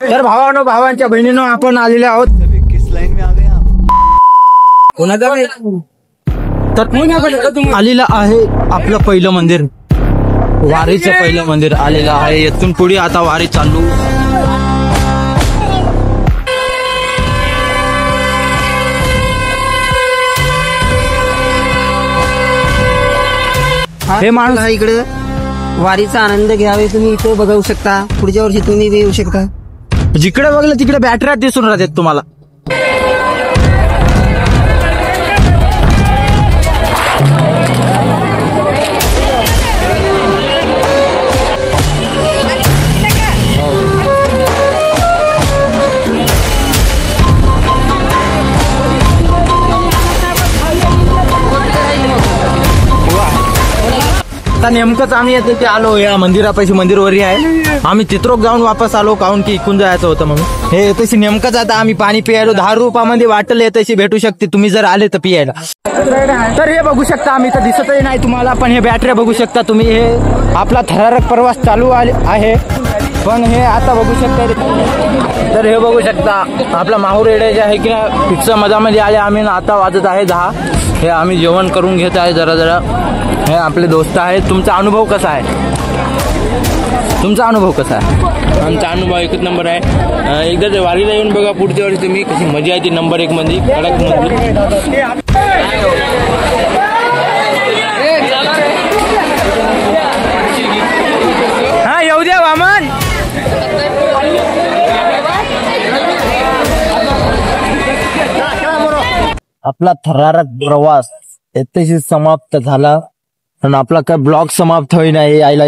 तर भावानो भावांच्या बहिणीनो आपण आलेले आहोत किस लाइन में आ गए आप? कोणाचा तर आलेलं आहे आपलं पहिलं मंदिर, वारीचं पहिलं मंदिर आलेलं आहे. इथून पुढे आता वारी चालू. हे माणूस हा इकडे वारीचा आनंद घ्यावे तुम्ही इथे बघू शकता. पुढच्या वर्षी तुम्ही येऊ शकता. जिकडे बघलं तिकडे बॅटऱ्या दिसून राहतात तुम्हाला. आता नेमकंच आम्ही येते ते आलो या मंदिरापाशी, मंदिरवरी आहे. आम्ही चित्रोक जाऊन वापस आलो काहून की इकून जायचं होतं म्हणून. हे येतशी नेमकंच आता आम्ही पाणी पियालो. 10 रुपयामध्ये बाटल येतशी भेटू शकते, तुम्ही जर आले तर पियायला. तर हे बघू शकता, आम्ही तर दिसतही नाही तुम्हाला, पण हे बॅटऱ्या बघू शकता तुम्ही. हे आपला थरारक प्रवास चालू आहे, पण हे आता बघू शकता. तर हे बघू शकता आपला माहूर एडे जे आहे की फिक्स मधामध्ये आले आम्ही. आता वाजत आहे 10. हे आम्ही जेवण करून घेत आहे जरा जरा. हे आपले दोस्त आहेत. तुमचा अनुभव कसा आहे? तुमचा अनुभव कसा आहे? आमचा अनुभव एकच नंबर आहे. एकदा ते वारीला येऊन बघा पुढच्या वर्षी तुम्ही, कशी मजा येते. नंबर 1 मध्ये कडक मध्ये. हा येऊ द्या वामन. आपला थरारक प्रवास येथेशी समाप्त झाला, पण आपला काय ब्लॉग समाप्त होई नाही. आईला